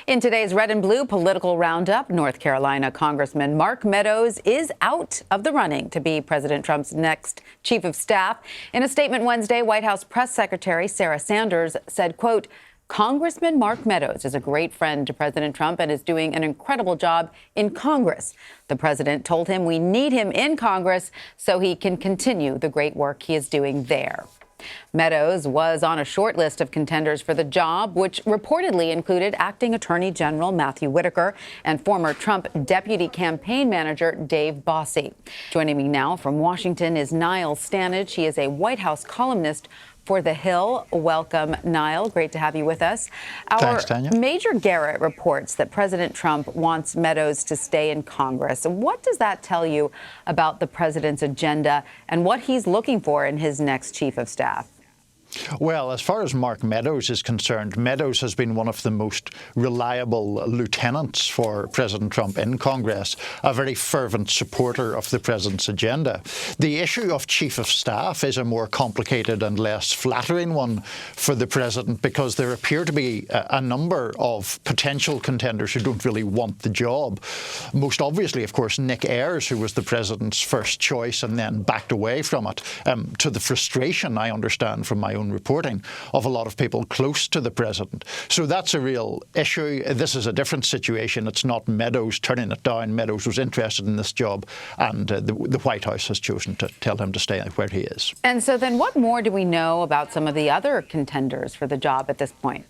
In today's Red and Blue political roundup, North Carolina Congressman Mark Meadows is out of the running to be President Trump's next chief of staff. In a statement Wednesday, White House Press Secretary Sarah Sanders said, quote, Congressman Mark Meadows is a great friend to President Trump and is doing an incredible job in Congress. The president told him we need him in Congress so he can continue the great work he is doing there. Meadows was on a short list of contenders for the job, which reportedly included acting Attorney General Matthew Whitaker and former Trump deputy campaign manager Dave Bossie. Joining me now from Washington is Niall Stanage. He is a White House columnist for The Hill. Welcome, Niall. Great to have you with us. Thanks, Tanya. Major Garrett reports that President Trump wants Meadows to stay in Congress. What does that tell you about the president's agenda and what he's looking for in his next chief of staff? Well, as far as Mark Meadows is concerned, Meadows has been one of the most reliable lieutenants for President Trump in Congress, a very fervent supporter of the president's agenda. The issue of chief of staff is a more complicated and less flattering one for the president because there appear to be a number of potential contenders who don't really want the job. Most obviously, of course, Nick Ayers, who was the president's first choice and then backed away from it, to the frustration, I understand, from my own reporting of a lot of people close to the president. So that's a real issue. This is a different situation. It's not Meadows turning it down. Meadows was interested in this job, and the White House has chosen to tell him to stay where he is. And so then what more do we know about some of the other contenders for the job at this point?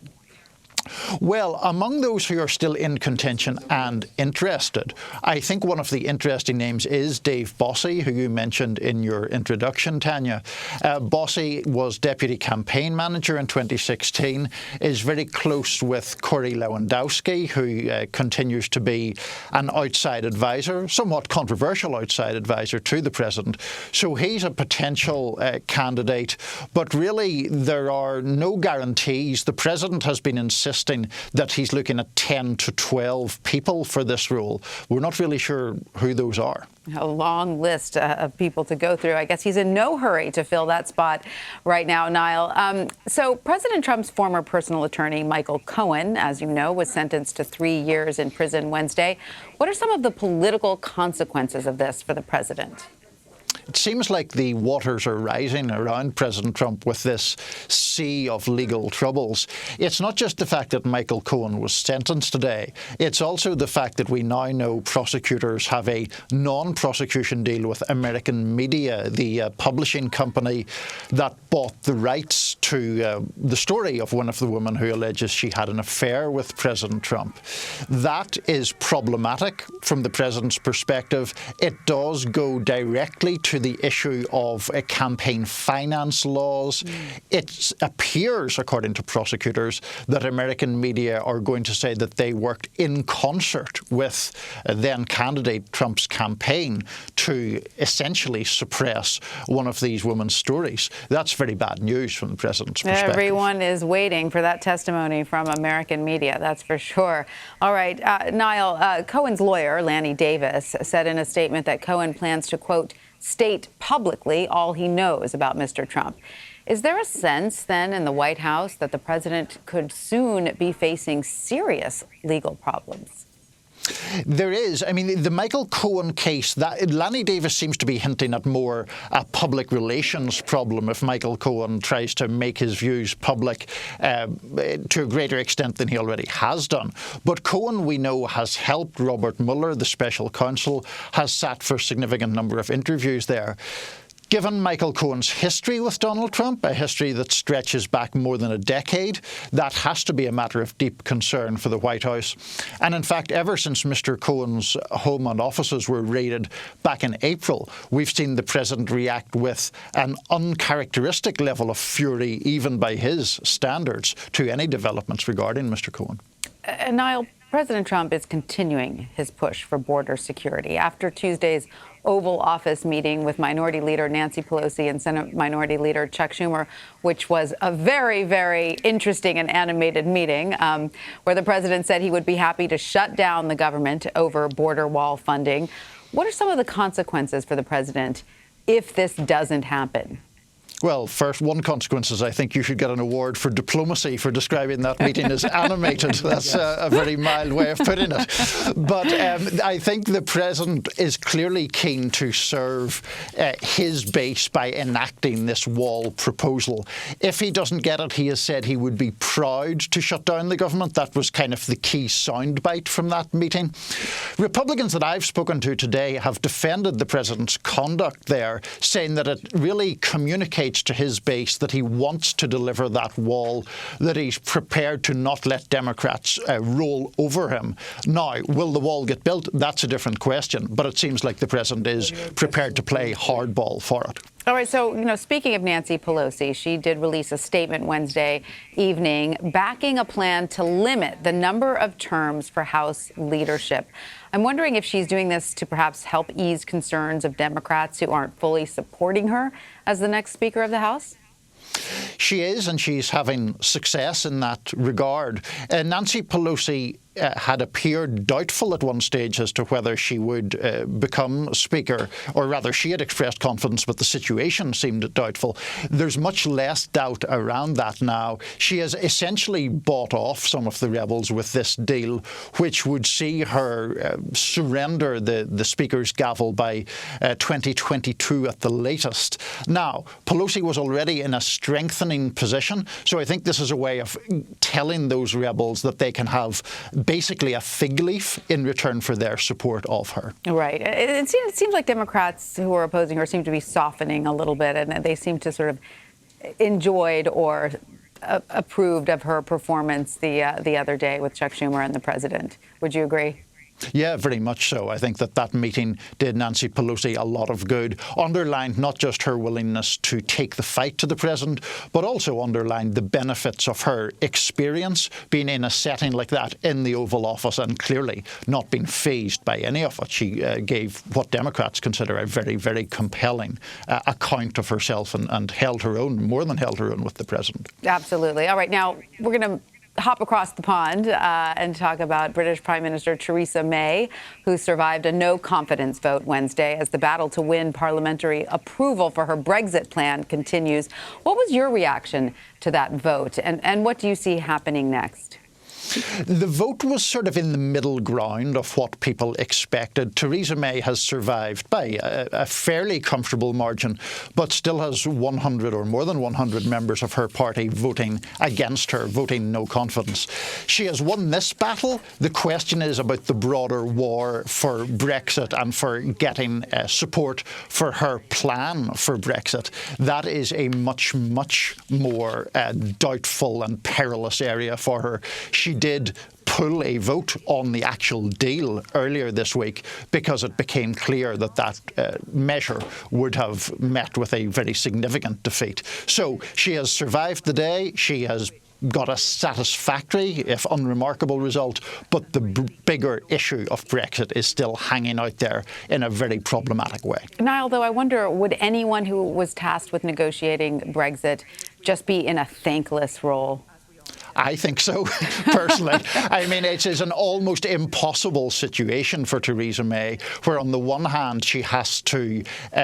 Well, among those who are still in contention and interested, I think one of the interesting names is Dave Bossie, who you mentioned in your introduction, Tanya. Bossie was deputy campaign manager in 2016, is very close with Corey Lewandowski, who continues to be an outside advisor, somewhat controversial outside advisor to the president. So he's a potential candidate, but really there are no guarantees. The president has been insisting that he's looking at 10 to 12 people for this role. We're not really sure who those are. A long list of people to go through. I guess he's in no hurry to fill that spot right now, Niall. So President Trump's former personal attorney, Michael Cohen, as you know, was sentenced to 3 years in prison Wednesday. What are some of the political consequences of this for the president? It seems like the waters are rising around President Trump with this sea of legal troubles. It's not just the fact that Michael Cohen was sentenced today. It's also the fact that we now know prosecutors have a non-prosecution deal with American Media, the publishing company that bought the rights to the story of one of the women who alleges she had an affair with President Trump. That is problematic from the president's perspective. It does go directly to the issue of campaign finance laws. It appears, according to prosecutors, that American Media are going to say that they worked in concert with then candidate Trump's campaign to essentially suppress one of these women's stories. That's very bad news from the president's perspective. Everyone is waiting for that testimony from American Media, that's for sure. All right, Niall, Cohen's lawyer, Lanny Davis, said in a statement that Cohen plans to, quote, state publicly all he knows about Mr. Trump. Is there a sense then in the White House that the president could soon be facing serious legal problems? There is. I mean, the Michael Cohen case, that Lanny Davis seems to be hinting at more a public relations problem if Michael Cohen tries to make his views public to a greater extent than he already has done. But Cohen, we know, has helped Robert Mueller, the special counsel, has sat for a significant number of interviews there. Given Michael Cohen's history with Donald Trump, a history that stretches back more than a decade, that has to be a matter of deep concern for the White House. And in fact, ever since Mr. Cohen's home and offices were raided back in April, we've seen the president react with an uncharacteristic level of fury, even by his standards, to any developments regarding Mr. Cohen. Niall, President Trump is continuing his push for border security. After Tuesday's Oval Office meeting with Minority Leader Nancy Pelosi and Senate Minority Leader Chuck Schumer, which was a very, very interesting and animated meeting, where the president said he would be happy to shut down the government over border wall funding. What are some of the consequences for the president if this doesn't happen? Well, first, one consequence is I think you should get an award for diplomacy for describing that meeting as animated. That's a very mild way of putting it. But I think the President is clearly keen to serve his base by enacting this wall proposal. If he doesn't get it, he has said he would be proud to shut down the government. That was kind of the key soundbite from that meeting. Republicans that I've spoken to today have defended the President's conduct there, saying that it really communicates to his base that he wants to deliver that wall, that he's prepared to not let Democrats roll over him. Now, will the wall get built? That's a different question, but it seems like the President is prepared to play hardball for it. All right, so, speaking of Nancy Pelosi, she did release a statement Wednesday evening backing a plan to limit the number of terms for House leadership. I'm wondering if she's doing this to perhaps help ease concerns of Democrats who aren't fully supporting her as the next Speaker of the House. She is, and she's having success in that regard. Nancy Pelosi had appeared doubtful at one stage as to whether she would become Speaker, or rather she had expressed confidence, but the situation seemed doubtful. There's much less doubt around that now. She has essentially bought off some of the rebels with this deal, which would see her surrender the Speaker's gavel by 2022 at the latest. Now, Pelosi was already in a strengthening position, so I think this is a way of telling those rebels that they can have basically a fig leaf in return for their support of her. Right. It seems like Democrats who are opposing her seem to be softening a little bit, and they seem to sort of enjoyed or approved of her performance the other day with Chuck Schumer and the President. Would you agree? Yeah, very much so. I think that meeting did Nancy Pelosi a lot of good, underlined not just her willingness to take the fight to the President, but also underlined the benefits of her experience being in a setting like that in the Oval Office and clearly not being fazed by any of it. She gave what Democrats consider a very, very compelling account of herself and held her own, more than held her own with the President. Absolutely. All right, now we're going to hop across the pond and talk about British Prime Minister Theresa May, who survived a no-confidence vote Wednesday as the battle to win parliamentary approval for her Brexit plan continues. What was your reaction to that vote, and what do you see happening next? The vote was sort of in the middle ground of what people expected. Theresa May has survived by a fairly comfortable margin, but still has 100 or more than 100 members of her party voting against her, voting no confidence. She has won this battle. The question is about the broader war for Brexit and for getting support for her plan for Brexit. That is a much, much more doubtful and perilous area for her. She did pull a vote on the actual deal earlier this week because it became clear that measure would have met with a very significant defeat. So she has survived the day. She has got a satisfactory, if unremarkable, result, but the bigger issue of Brexit is still hanging out there in a very problematic way. Niall, though, I wonder, would anyone who was tasked with negotiating Brexit just be in a thankless role? I think so, personally. I mean, it is an almost impossible situation for Theresa May, where on the one hand she has to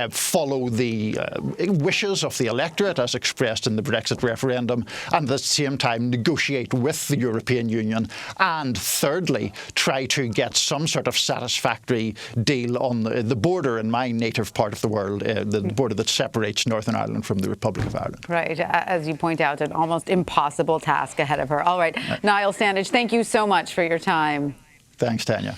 follow the wishes of the electorate as expressed in the Brexit referendum, and at the same time negotiate with the European Union, and thirdly, try to get some sort of satisfactory deal on the border in my native part of the world, the border that separates Northern Ireland from the Republic of Ireland. Right. As you point out, an almost impossible task ahead of her. All right. Niall Stanage, thank you so much for your time. Thanks, Tanya.